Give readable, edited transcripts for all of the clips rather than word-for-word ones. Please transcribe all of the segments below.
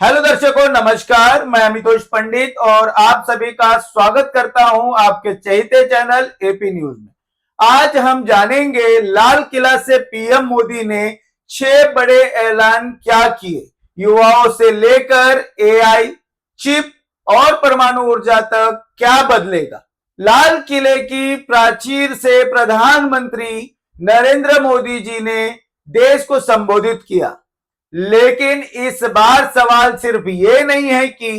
Hello दर्शकों, नमस्कार। मैं अमितोष पंडित और आप सभी का स्वागत करता हूं आपके चहेते चैनल एपी न्यूज में। आज हम जानेंगे लाल किला से पीएम मोदी ने 6 बड़े ऐलान क्या किए, युवाओं से लेकर एआई, चिप और परमाणु ऊर्जा तक क्या बदलेगा। लाल किले की प्राचीर से प्रधानमंत्री नरेंद्र मोदी जी ने देश को संबोधित किया, लेकिन इस बार सवाल सिर्फ ये नहीं है कि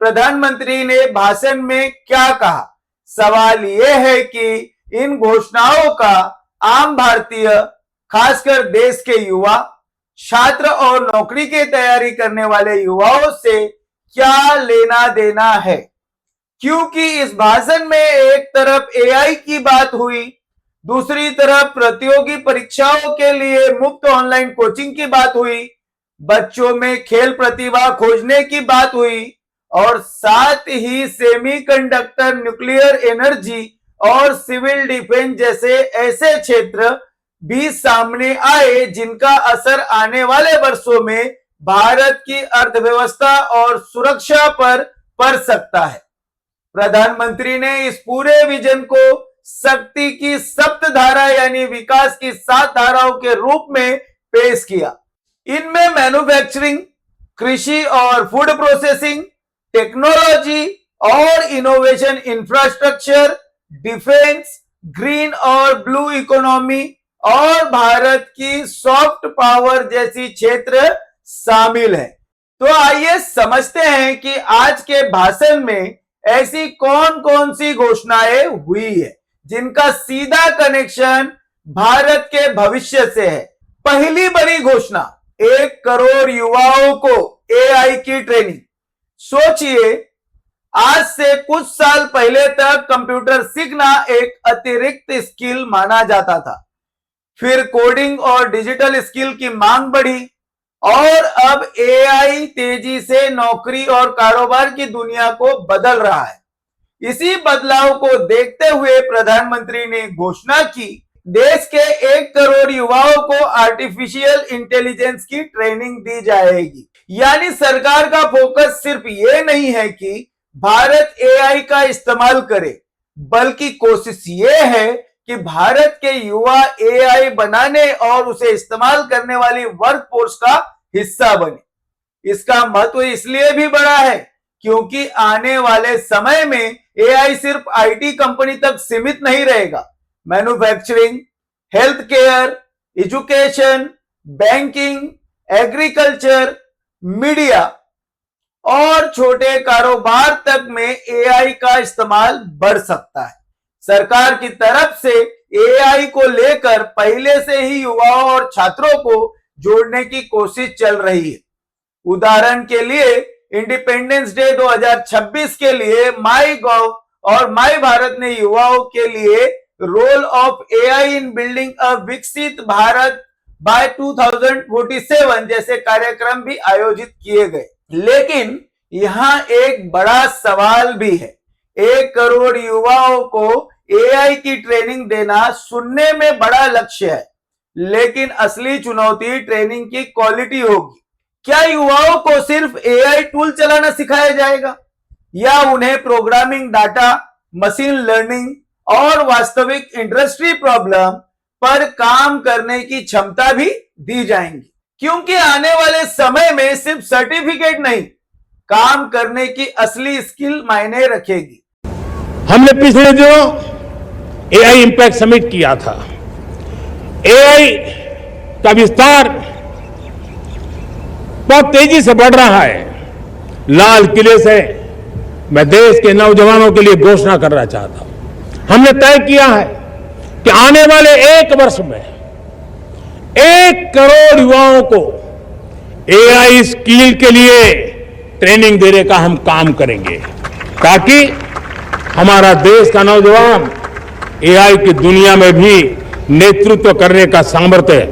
प्रधानमंत्री ने भाषण में क्या कहा। सवाल ये है कि इन घोषणाओं का आम भारतीय, खासकर देश के युवा, छात्र और नौकरी की तैयारी करने वाले युवाओं से क्या लेना देना है। क्योंकि इस भाषण में एक तरफ एआई की बात हुई, दूसरी तरफ प्रतियोगी परीक्षाओं के लिए मुफ्त ऑनलाइन कोचिंग की बात हुई, बच्चों में खेल प्रतिभा खोजने की बात हुई और साथ ही सेमीकंडक्टर, न्यूक्लियर एनर्जी और सिविल डिफेंस जैसे ऐसे क्षेत्र भी सामने आए जिनका असर आने वाले वर्षों में भारत की अर्थव्यवस्था और सुरक्षा पर पड़ सकता है। प्रधानमंत्री ने इस पूरे विजन को शक्ति की सप्त धारा यानी विकास की 7 धाराओं के रूप में पेश किया। इनमें मैन्युफैक्चरिंग, कृषि और फूड प्रोसेसिंग, टेक्नोलॉजी और इनोवेशन, इंफ्रास्ट्रक्चर, डिफेंस, ग्रीन और ब्लू इकोनॉमी और भारत की सॉफ्ट पावर जैसी क्षेत्र शामिल है। तो आइए समझते हैं कि आज के भाषण में ऐसी कौन कौन सी घोषणाएं हुई है जिनका सीधा कनेक्शन भारत के भविष्य से है। पहली बड़ी घोषणा, 1 करोड़ युवाओं को एआई की ट्रेनिंग। सोचिए, आज से कुछ साल पहले तक कंप्यूटर सीखना एक अतिरिक्त स्किल माना जाता था। फिर कोडिंग और डिजिटल स्किल की मांग बढ़ी और अब एआई तेजी से नौकरी और कारोबार की दुनिया को बदल रहा है। इसी बदलाव को देखते हुए प्रधानमंत्री ने घोषणा की, देश के 1 करोड़ युवाओं को आर्टिफिशियल इंटेलिजेंस की ट्रेनिंग दी जाएगी। यानी सरकार का फोकस सिर्फ ये नहीं है कि भारत एआई का इस्तेमाल करे, बल्कि कोशिश ये है कि भारत के युवा एआई बनाने और उसे इस्तेमाल करने वाली वर्कफोर्स का हिस्सा बने। इसका महत्व इसलिए भी बड़ा है क्योंकि आने वाले समय में एआई सिर्फ आईटी कंपनी तक सीमित नहीं रहेगा। Manufacturing, health care, education, banking, agriculture, media और छोटे कारोबार तक में एआई का इस्तेमाल बढ़ सकता है। सरकार की तरफ से एआई को लेकर पहले से ही युवाओं और छात्रों को जोड़ने की कोशिश चल रही है। उदाहरण के लिए इंडिपेंडेंस डे 2026 के लिए माई गॉव और माई भारत ने युवाओं के लिए role of AI in building a Viksit Bharat bye 2047 जैसे कार्यक्रम भी आयोजित किए गए। लेकिन यहां एक बड़ा सवाल भी है। 1 करोड़ युवाओं को एआई की ट्रेनिंग देना सुनने में बड़ा लक्ष्य है, लेकिन असली चुनौती ट्रेनिंग की क्वालिटी होगी। क्या युवाओं को सिर्फ एआई टूल चलाना सिखाया जाएगा या उन्हें प्रोग्रामिंग, डाटा, मशीन लर्निंग और वास्तविक इंडस्ट्री प्रॉब्लम पर काम करने की क्षमता भी दी जाएंगी? क्योंकि आने वाले समय में सिर्फ सर्टिफिकेट नहीं, काम करने की असली स्किल मायने रखेगी। हमने पिछले दिनों एआई इंपैक्ट समिट किया था। एआई का विस्तार बहुत तेजी से बढ़ रहा है। लाल किले से मैं देश के नौजवानों के लिए घोषणा करना चाहता हूं। हमने तय किया है कि आने वाले 1 वर्ष में 1 करोड़ युवाओं को एआई स्किल के लिए ट्रेनिंग देने का हम काम करेंगे, ताकि हमारा देश का नौजवान एआई की दुनिया में भी नेतृत्व करने का सामर्थ्य है।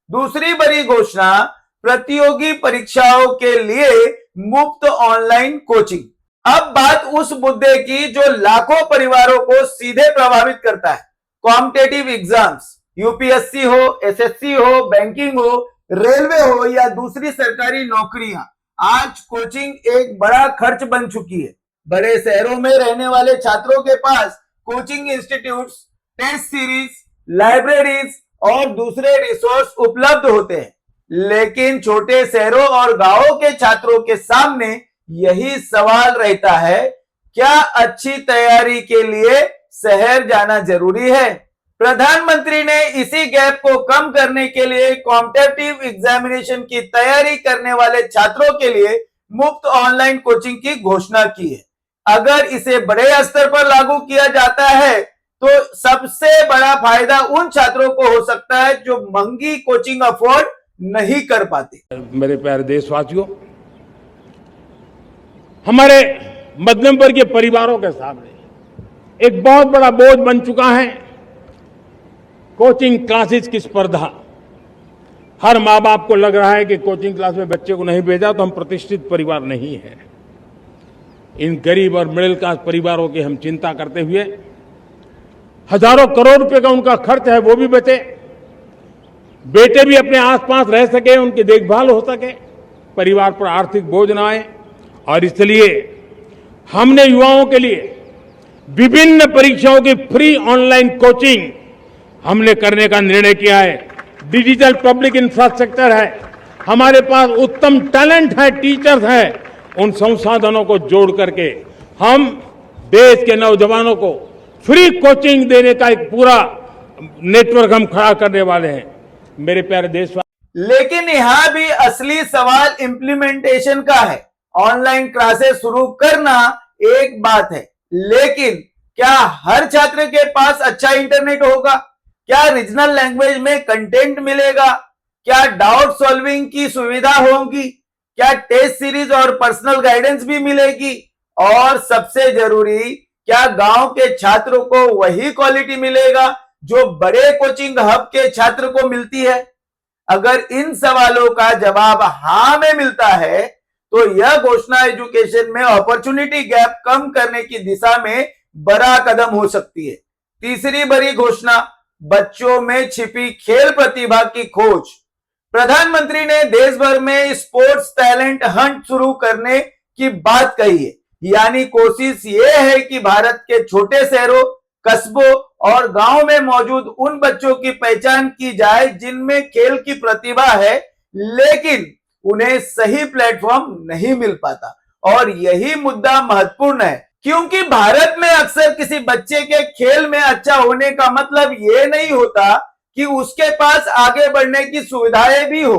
दूसरी बड़ी घोषणा, प्रतियोगी परीक्षाओं के लिए मुफ्त ऑनलाइन कोचिंग। अब बात उस मुद्दे की जो लाखों परिवारों को सीधे प्रभावित करता है। कॉम्पिटिटिव एग्जाम्स, यूपीएससी हो, एसएससी हो, बैंकिंग हो, रेलवे हो या दूसरी सरकारी नौकरियां, आज कोचिंग एक बड़ा खर्च बन चुकी है। बड़े शहरों में रहने वाले छात्रों के पास coaching institutes, test series, libraries और दूसरे रिसोर्स उपलब्ध होते हैं, लेकिन छोटे शहरों और गांवों के छात्रों के सामने यही सवाल रहता है, क्या अच्छी तैयारी के लिए शहर जाना जरूरी है? प्रधानमंत्री ने इसी गैप को कम करने के लिए कॉम्पिटिटिव एग्जामिनेशन की तैयारी करने वाले छात्रों के लिए मुफ्त ऑनलाइन कोचिंग की घोषणा की है। अगर इसे बड़े स्तर पर लागू किया जाता है तो सबसे बड़ा फायदा उन छात्रों को हो सकता है जो महंगी कोचिंग अफोर्ड नहीं कर पाते। मेरे प्यारे देशवासियों, हमारे मध्यम वर्गीय परिवारों के सामने एक बहुत बड़ा बोझ बन चुका है कोचिंग क्लासेस की स्पर्धा। हर माँ बाप को लग रहा है कि कोचिंग क्लास में बच्चे को नहीं भेजा तो हम प्रतिष्ठित परिवार नहीं है। इन गरीब और मिडिल क्लास परिवारों की हम चिंता करते हुए हजारों करोड़ रुपए का उनका खर्च है वो भी बचे, बेटे भी अपने आसपास रह सके, उनकी देखभाल हो सके, परिवार पर आर्थिक बोझ न आए। और इसलिए हमने युवाओं के लिए विभिन्न परीक्षाओं की फ्री ऑनलाइन कोचिंग हमने करने का निर्णय किया है। डिजिटल पब्लिक इंफ्रास्ट्रक्चर है, हमारे पास उत्तम टैलेंट है, टीचर्स हैं, उन संसाधनों को जोड़ करके हम देश के नौजवानों को फ्री कोचिंग देने का एक पूरा नेटवर्क हम खड़ा करने वाले हैं। मेरे प्यारे देशवासी, लेकिन यहां भी असली सवाल इंप्लीमेंटेशन का है। ऑनलाइन क्लासेस शुरू करना एक बात है, लेकिन क्या हर छात्र के पास अच्छा इंटरनेट होगा? क्या रीजनल लैंग्वेज में कंटेंट मिलेगा? क्या डाउट सॉल्विंग की सुविधा होगी? क्या टेस्ट सीरीज और पर्सनल गाइडेंस भी मिलेगी? और सबसे जरूरी, क्या गांव के छात्रों को वही क्वालिटी मिलेगा जो बड़े कोचिंग हब के छात्र को मिलती है? अगर इन सवालों का जवाब हां में मिलता है तो यह घोषणा एजुकेशन में अपॉर्चुनिटी गैप कम करने की दिशा में बड़ा कदम हो सकती है। तीसरी बड़ी घोषणा, बच्चों में छिपी खेल प्रतिभा की खोज। प्रधानमंत्री ने देश भर में स्पोर्ट्स टैलेंट हंट शुरू करने की बात कही है। यानी कोशिश ये है कि भारत के छोटे शहरों, कस्बों और गांवों में मौजूद उन बच्चों की पहचान की जाए जिनमें खेल की प्रतिभा है, लेकिन उन्हें सही प्लेटफॉर्म नहीं मिल पाता। और यही मुद्दा महत्वपूर्ण है, क्योंकि भारत में अक्सर किसी बच्चे के खेल में अच्छा होने का मतलब ये नहीं होता कि उसके पास आगे बढ़ने की सुविधाएं भी हो।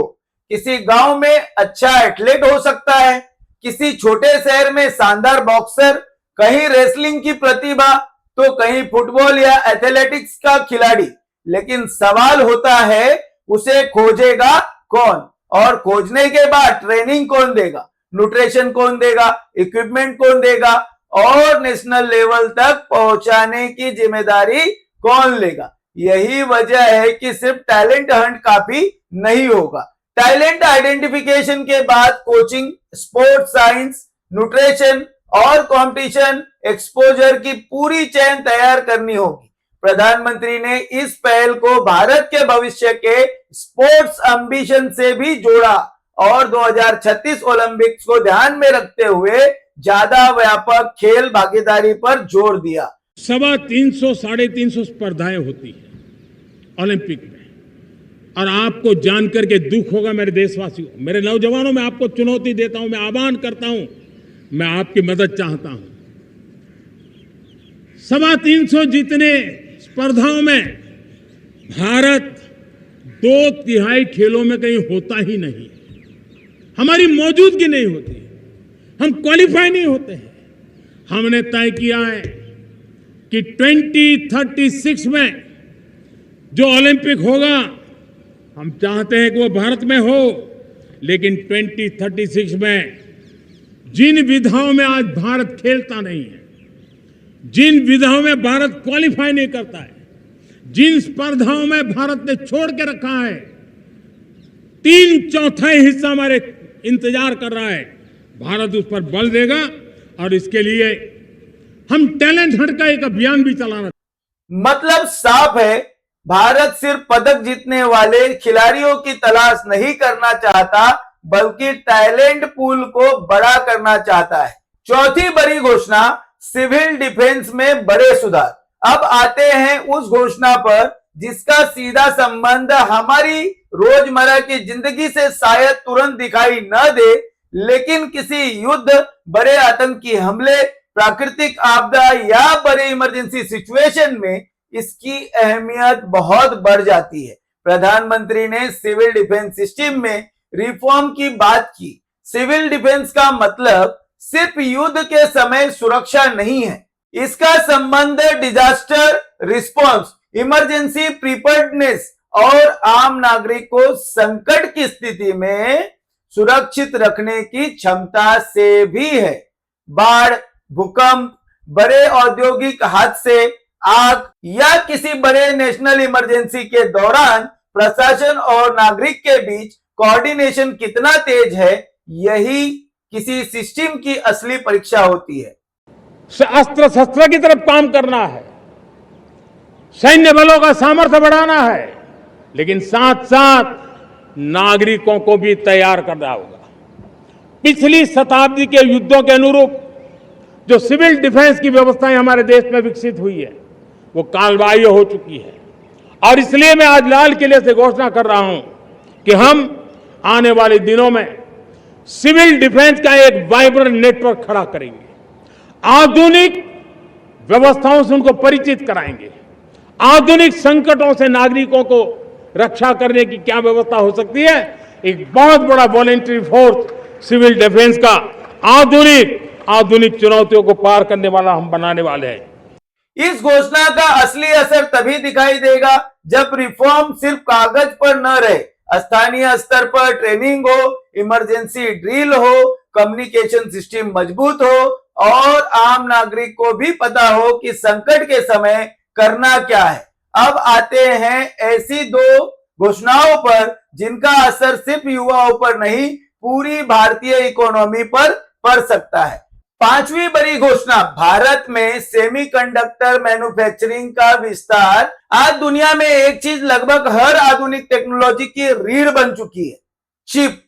किसी गांव में अच्छा एथलीट हो सकता है, किसी छोटे शहर में शानदार बॉक्सर, कहीं रेसलिंग की प्रतिभा तो कहीं फुटबॉल या एथलेटिक्स का खिलाड़ी। लेकिन सवाल होता है, उसे खोजेगा कौन? और खोजने के बाद ट्रेनिंग कौन देगा, न्यूट्रिशन कौन देगा, इक्विपमेंट कौन देगा और नेशनल लेवल तक पहुंचाने की जिम्मेदारी कौन लेगा? यही वजह है कि सिर्फ टैलेंट हंट काफी नहीं होगा। टैलेंट आइडेंटिफिकेशन के बाद कोचिंग, स्पोर्ट्स साइंस, न्यूट्रिशन और कंपटीशन एक्सपोजर की पूरी चेन तैयार करनी होगी। प्रधानमंत्री ने इस पहल को भारत के भविष्य के स्पोर्ट्स एम्बिशन से भी जोड़ा और 2036 ओलंपिक्स को ध्यान में रखते हुए ज्यादा व्यापक खेल भागीदारी पर जोर दिया। 350 साढ़े 350 स्पर्धाएं होती है ओलंपिक में, और आपको जानकर के दुख होगा मेरे देशवासियों, मेरे नौजवानों, मैं आपको चुनौती देता हूं, मैं आह्वान करता हूं, मैं आपकी मदद चाहता हूं। 350 जितने स्पर्धाओं में भारत 2/3 खेलों में कहीं होता ही नहीं, हमारी मौजूदगी नहीं होती, हम क्वालिफाई नहीं होते हैं। हमने तय किया है कि 2036 में जो ओलंपिक होगा, हम चाहते हैं कि वो भारत में हो, लेकिन 2036 में जिन विधाओं में आज भारत खेलता नहीं है, जिन विधाओं में भारत क्वालिफाई नहीं करता है, जिन स्पर्धाओं में भारत ने छोड़ के रखा है, 3/4 हिस्सा हमारे इंतजार कर रहा है। भारत उस पर बल देगा और इसके लिए हम टैलेंट हंट का एक अभियान भी चलाना। मतलब साफ है, भारत सिर्फ पदक जीतने वाले खिलाड़ियों की तलाश नहीं करना चाहता, बल्कि टैलेंट पूल को बड़ा करना चाहता है। चौथी बड़ी घोषणा, सिविल डिफेंस में बड़े सुधार। अब आते हैं उस घोषणा पर जिसका सीधा संबंध हमारी रोजमर्रा की जिंदगी से शायद तुरंत दिखाई न दे, लेकिन किसी युद्ध, बड़े आतंकी हमले, प्राकृतिक आपदा या बड़े इमरजेंसी सिचुएशन में इसकी अहमियत बहुत बढ़ जाती है। प्रधानमंत्री ने सिविल डिफेंस सिस्टम में रिफॉर्म की बात की। सिविल डिफेंस का मतलब सिर्फ युद्ध के समय सुरक्षा नहीं है, इसका संबंध डिजास्टर रिस्पांस, इमरजेंसी प्रिपेयर्डनेस और आम नागरिक को संकट की स्थिति में सुरक्षित रखने की क्षमता से भी है। बाढ़, भूकंप, बड़े औद्योगिक हादसे, आग या किसी बड़े नेशनल इमरजेंसी के दौरान प्रशासन और नागरिक के बीच कोऑर्डिनेशन कितना तेज है, यही किसी सिस्टम की असली परीक्षा होती है। अस्त्र शस्त्र की तरफ काम करना है, सैन्य बलों का सामर्थ्य बढ़ाना है, लेकिन साथ साथ नागरिकों को भी तैयार करना होगा। पिछली शताब्दी के युद्धों के अनुरूप जो सिविल डिफेंस की व्यवस्थाएं हमारे देश में विकसित हुई है, वो कालबाह्य हो चुकी है। और इसलिए मैं आज लाल किले से घोषणा कर रहा हूं कि हम आने वाले दिनों में सिविल डिफेंस का एक वाइब्रेंट नेटवर्क खड़ा करेंगे, आधुनिक व्यवस्थाओं से उनको परिचित कराएंगे, आधुनिक संकटों से नागरिकों को रक्षा करने की क्या व्यवस्था हो सकती है, एक बहुत बड़ा वॉलेंटरी फोर्स सिविल डिफेंस का आधुनिक चुनौतियों को पार करने वाला हम बनाने वाले हैं। इस घोषणा का असली असर तभी दिखाई देगा जब रिफॉर्म सिर्फ कागज पर न रहे, स्थानीय स्तर पर ट्रेनिंग हो, इमरजेंसी ड्रिल हो, कम्युनिकेशन सिस्टम मजबूत हो और आम नागरिक को भी पता हो कि संकट के समय करना क्या है। अब आते हैं ऐसी दो घोषणाओं पर जिनका असर सिर्फ युवाओं पर नहीं, पूरी भारतीय इकोनॉमी पर पड़ सकता है। पांचवी बड़ी घोषणा, भारत में सेमीकंडक्टर मैन्युफैक्चरिंग का विस्तार। आज दुनिया में एक चीज लगभग हर आधुनिक टेक्नोलॉजी की रीढ़ बन चुकी है, चिप।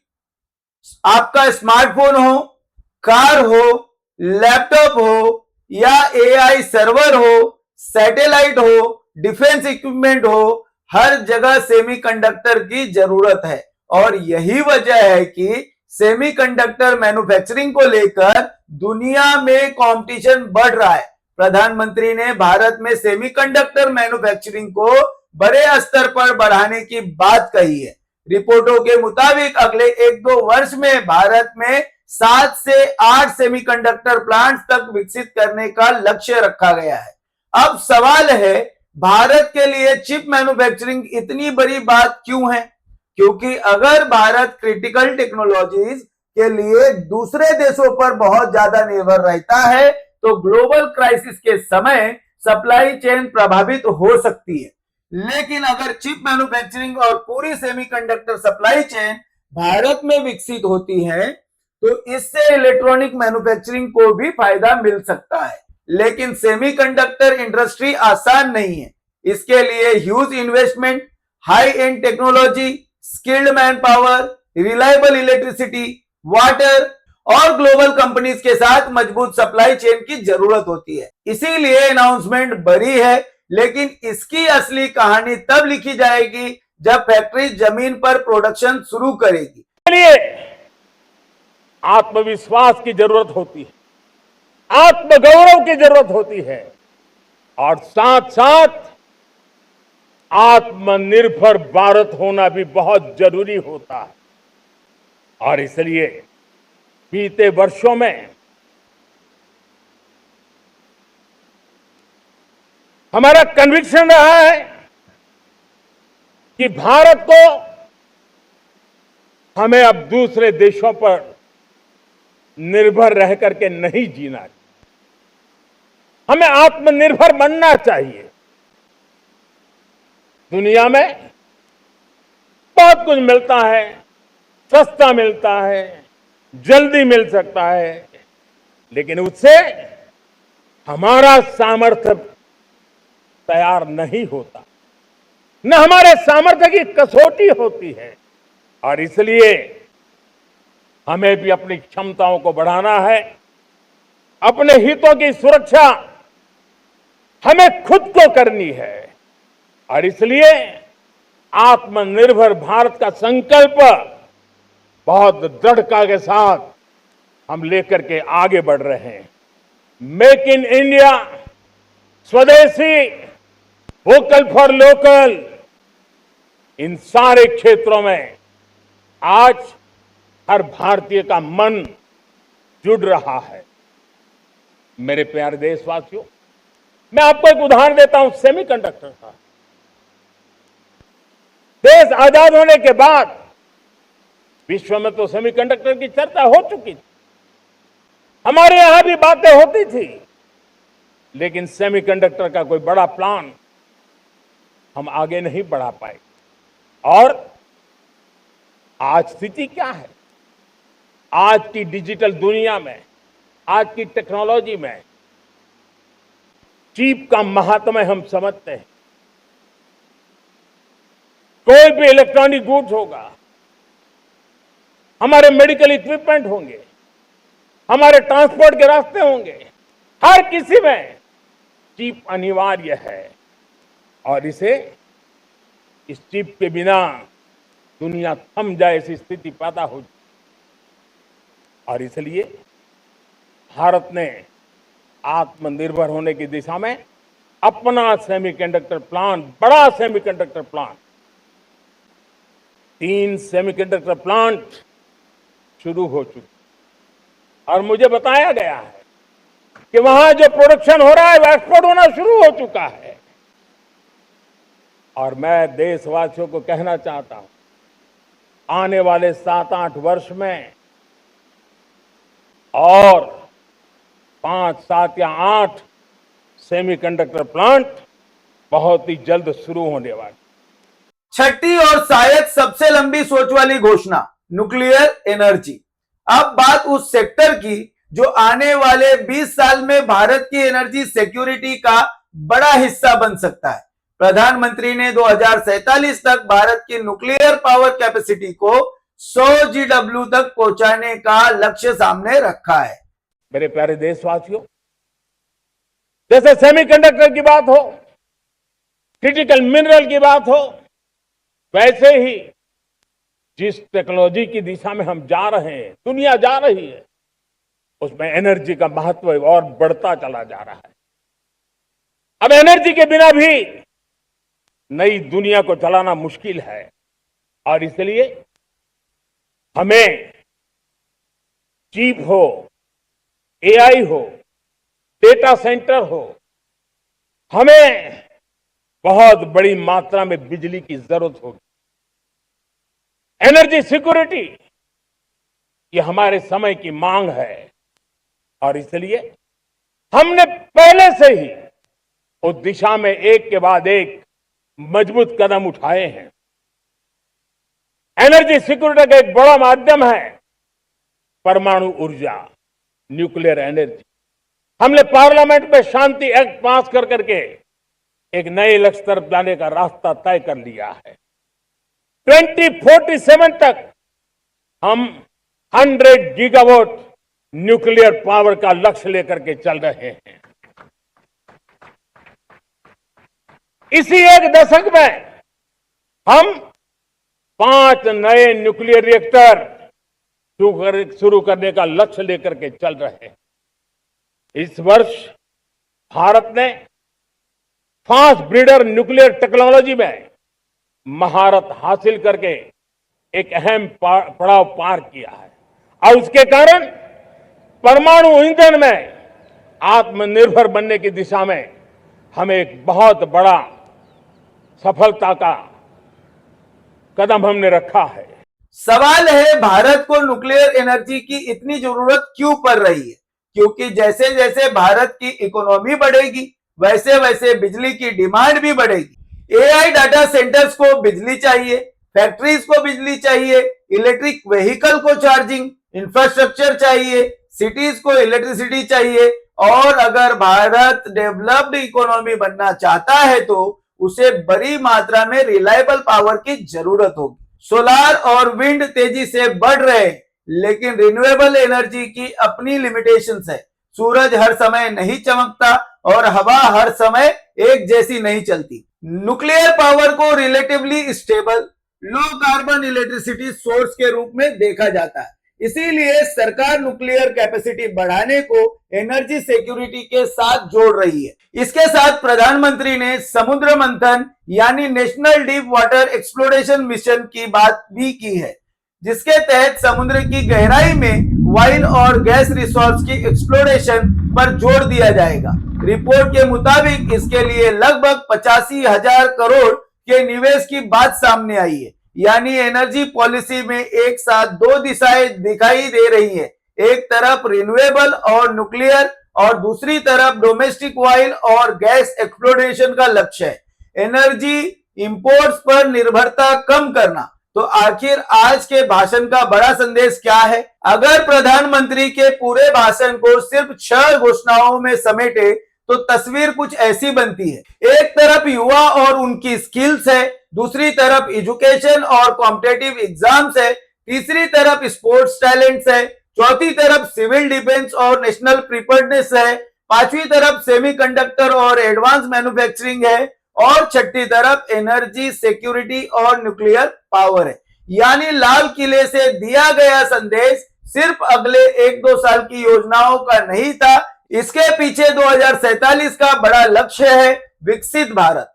आपका स्मार्टफोन हो, कार हो, लैपटॉप हो या एआई सर्वर हो, सैटेलाइट हो, डिफेंस इक्विपमेंट हो, हर जगह सेमीकंडक्टर की जरूरत है। और यही वजह है कि सेमीकंडक्टर मैन्युफैक्चरिंग को लेकर दुनिया में कंपटीशन बढ़ रहा है। प्रधानमंत्री ने भारत में सेमीकंडक्टर मैन्युफैक्चरिंग को बड़े स्तर पर बढ़ाने की बात कही है। रिपोर्टों के मुताबिक अगले 1-2 वर्ष में भारत में 7 से 8 सेमीकंडक्टर प्लांट्स तक विकसित करने का लक्ष्य रखा गया है। अब सवाल है, भारत के लिए चिप मैन्युफैक्चरिंग इतनी बड़ी बात क्यों है? क्योंकि अगर भारत क्रिटिकल टेक्नोलॉजीज के लिए दूसरे देशों पर बहुत ज्यादा निर्भर रहता है तो ग्लोबल क्राइसिस के समय सप्लाई चेन प्रभावित हो सकती है। लेकिन अगर चिप मैन्युफैक्चरिंग और पूरी सेमीकंडक्टर सप्लाई चेन भारत में विकसित होती है तो इससे इलेक्ट्रॉनिक मैन्युफैक्चरिंग को भी फायदा मिल सकता है। लेकिन सेमीकंडक्टर इंडस्ट्री आसान नहीं है, इसके लिए huge investment, high and technology, skilled man power, reliable electricity, water और ग्लोबल कंपनीज के साथ मजबूत सप्लाई चेन की जरूरत होती है। इसीलिए अनाउंसमेंट बड़ी है, लेकिन इसकी असली कहानी तब लिखी जाएगी जब फैक्ट्री जमीन पर प्रोडक्शन शुरू करेगी। लिए आत्मविश्वास की जरूरत होती है, आत्मगौरव की जरूरत होती है और साथ साथ आत्मनिर्भर भारत होना भी बहुत जरूरी होता है। और इसलिए बीते वर्षों में हमारा कन्विक्शन रहा है कि भारत को हमें अब दूसरे देशों पर निर्भर रह करके नहीं जीना चाहिए, हमें आत्मनिर्भर बनना चाहिए। दुनिया में बहुत कुछ मिलता है, सस्ता मिलता है, जल्दी मिल सकता है, लेकिन उससे हमारा सामर्थ्य तैयार नहीं होता, न हमारे सामर्थ्य की कसौटी होती है। और इसलिए हमें भी अपनी क्षमताओं को बढ़ाना है। अपने हितों की सुरक्षा हमें खुद को करनी है और इसलिए आत्मनिर्भर भारत का संकल्प बहुत दृढ़ता के साथ हम लेकर के आगे बढ़ रहे हैं। मेक इन इंडिया, स्वदेशी, वोकल फॉर लोकल, इन सारे क्षेत्रों में आज हर भारतीय का मन जुड़ रहा है। मेरे प्यारे देशवासियों, मैं आपको एक उदाहरण देता हूं सेमीकंडक्टर का। देश आजाद होने के बाद विश्व में तो सेमीकंडक्टर की चर्चा हो चुकी थी, हमारे यहां भी बातें होती थी, लेकिन सेमीकंडक्टर का कोई बड़ा प्लान हम आगे नहीं बढ़ा पाए। और आज स्थिति क्या है? आज की डिजिटल दुनिया में, आज की टेक्नोलॉजी में चिप का महात्म्य हम समझते हैं। कोई भी इलेक्ट्रॉनिक गुड्स होगा, हमारे मेडिकल इक्विपमेंट होंगे, हमारे ट्रांसपोर्ट के रास्ते होंगे, हर किसी में चिप अनिवार्य है और इस चिप के बिना दुनिया थम जाए ऐसी स्थिति पैदा हो। और इसलिए भारत ने आत्मनिर्भर होने की दिशा में अपना सेमीकंडक्टर प्लांट, बड़ा सेमीकंडक्टर प्लांट, 3 सेमीकंडक्टर प्लांट शुरू हो चुके और मुझे बताया गया है कि वहां जो प्रोडक्शन हो रहा है वो एक्सपोर्ट होना शुरू हो चुका है। और मैं देशवासियों को कहना चाहता हूं, आने वाले 7-8 वर्ष में और 5, 7 या 8 सेमीकंडक्टर प्लांट बहुत ही जल्द शुरू होने वाले। छठी और शायद सबसे लंबी सोच वाली घोषणा, न्यूक्लियर एनर्जी। अब बात उस सेक्टर की जो आने वाले 20 साल में भारत की एनर्जी सिक्योरिटी का बड़ा हिस्सा बन सकता है। प्रधानमंत्री ने 2047 तक भारत की न्यूक्लियर पावर कैपेसिटी को 100 GW तक पहुंचाने का लक्ष्य सामने रखा है। मेरे प्यारे देशवासियों, जैसे सेमीकंडक्टर की बात हो, क्रिटिकल मिनरल की बात हो, वैसे ही जिस टेक्नोलॉजी की दिशा में हम जा रहे हैं, दुनिया जा रही है, उसमें एनर्जी का महत्व और बढ़ता चला जा रहा है। अब एनर्जी के बिना भी नई दुनिया को चलाना मुश्किल है और इसलिए हमें चिप हो, एआई हो, डेटा सेंटर हो, हमें बहुत बड़ी मात्रा में बिजली की जरूरत होगी। एनर्जी सिक्योरिटी ये हमारे समय की मांग है और इसलिए हमने पहले से ही उस दिशा में एक के बाद एक मजबूत कदम उठाए हैं। एनर्जी सिक्योरिटी का एक बड़ा माध्यम है परमाणु ऊर्जा, न्यूक्लियर एनर्जी। हमने पार्लियामेंट में शांति एक्ट पास कर करके एक नए लक्ष्य तरफ जाने का रास्ता तय कर लिया है। 2047 तक हम 100 गीगावाट न्यूक्लियर पावर का लक्ष्य लेकर के चल रहे हैं। इसी एक दशक में हम 5 नए न्यूक्लियर रिएक्टर शुरू करने का लक्ष्य लेकर के चल रहे हैं। इस वर्ष भारत ने फास्ट ब्रीडर न्यूक्लियर टेक्नोलॉजी में महारत हासिल करके एक अहम पड़ाव पार किया है और उसके कारण परमाणु ईंधन में आत्मनिर्भर बनने की दिशा में हमें एक बहुत बड़ा सफलता का कदम हमने रखा है। सवाल है, भारत को न्यूक्लियर एनर्जी की इतनी जरूरत क्यों पड़ रही है? क्योंकि जैसे जैसे भारत की इकोनॉमी बढ़ेगी वैसे वैसे बिजली की डिमांड भी बढ़ेगी। एआई डाटा सेंटर्स को बिजली चाहिए, फैक्ट्रीज को बिजली चाहिए, इलेक्ट्रिक व्हीकल को चार्जिंग इंफ्रास्ट्रक्चर चाहिए, सिटीज को इलेक्ट्रिसिटी चाहिए और अगर भारत डेवलप्ड इकोनॉमी बनना चाहता है तो उसे बड़ी मात्रा में रिलायबल पावर की जरूरत होगी। सोलार और विंड तेजी से बढ़ रहे, लेकिन रिन्यूएबल एनर्जी की अपनी लिमिटेशंस है। सूरज हर समय नहीं चमकता और हवा हर समय एक जैसी नहीं चलती। न्यूक्लियर पावर को relatively stable, low carbon electricity source के रूप में देखा जाता है। इसीलिए सरकार न्यूक्लियर कैपेसिटी बढ़ाने को एनर्जी सिक्योरिटी के साथ जोड़ रही है। इसके साथ प्रधानमंत्री ने समुद्र मंथन यानी national deep water exploration mission की बात भी की है, जिसके तहत समुद्र की गहराई में ऑयल और गैस रिसोर्स की एक्सप्लोरेशन पर जोर दिया जाएगा। रिपोर्ट के मुताबिक इसके लिए लगभग 85,000 करोड़ के निवेश की बात सामने आई है। यानी एनर्जी पॉलिसी में एक साथ दो दिशाएं दिखाई दे रही है। एक तरफ रिन्यूएबल और न्यूक्लियर और दूसरी तरफ डोमेस्टिक ऑयल और गैस एक्सप्लोरेशन का लक्ष्य है। एनर्जी इंपोर्ट्स पर निर्भरता कम करना। तो आखिर आज के भाषण का बड़ा संदेश क्या है? अगर प्रधानमंत्री के पूरे भाषण को सिर्फ 6 घोषणाओं में समेटे तो तस्वीर कुछ ऐसी बनती है। एक तरफ युवा और उनकी स्किल्स है, दूसरी तरफ एजुकेशन और कॉम्पिटिटिव एग्जाम्स है, तीसरी तरफ स्पोर्ट्स टैलेंट्स है, चौथी तरफ सिविल डिफेंस और नेशनल प्रिपेयर्डनेस है, पांचवी तरफ सेमीकंडक्टर और एडवांस मैन्युफैक्चरिंग है और छठी तरफ एनर्जी सिक्योरिटी और न्यूक्लियर पावर है। यानी लाल किले से दिया गया संदेश सिर्फ अगले 1-2 साल की योजनाओं का नहीं था। इसके पीछे 2047 का बड़ा लक्ष्य है, विकसित भारत।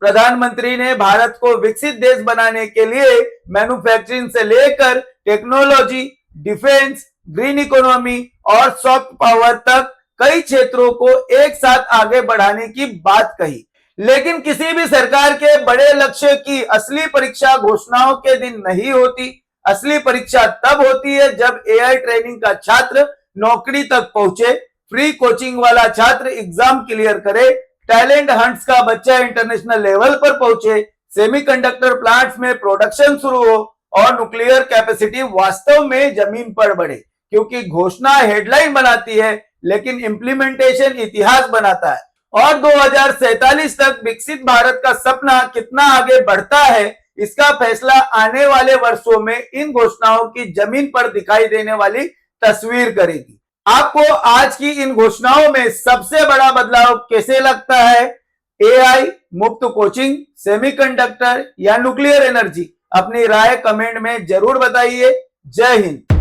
प्रधानमंत्री ने भारत को विकसित देश बनाने के लिए मैन्युफैक्चरिंग से लेकर टेक्नोलॉजी, डिफेंस, ग्रीन इकोनॉमी और सॉफ्ट पावर तक कई क्षेत्रों को एक साथ आगे बढ़ाने की बात कही। लेकिन किसी भी सरकार के बड़े लक्ष्य की असली परीक्षा घोषणाओं के दिन नहीं होती। असली परीक्षा तब होती है जब एआई ट्रेनिंग का छात्र नौकरी तक पहुंचे, फ्री कोचिंग वाला छात्र एग्जाम क्लियर करे, टैलेंट हंट्स का बच्चा इंटरनेशनल लेवल पर पहुंचे, सेमीकंडक्टर प्लांट्स में प्रोडक्शन शुरू हो और न्यूक्लियर कैपेसिटी वास्तव में जमीन पर बढ़े। क्योंकि घोषणा हेडलाइन बनाती है लेकिन इंप्लीमेंटेशन इतिहास बनाता है। और 2047 तक विकसित भारत का सपना कितना आगे बढ़ता है, इसका फैसला आने वाले वर्षों में इन घोषणाओं की जमीन पर दिखाई देने वाली तस्वीर करेगी। आपको आज की इन घोषणाओं में सबसे बड़ा बदलाव कैसे लगता है? एआई, मुफ्त कोचिंग, सेमीकंडक्टर या न्यूक्लियर एनर्जी? अपनी राय कमेंट में जरूर बताइए। जय हिंद।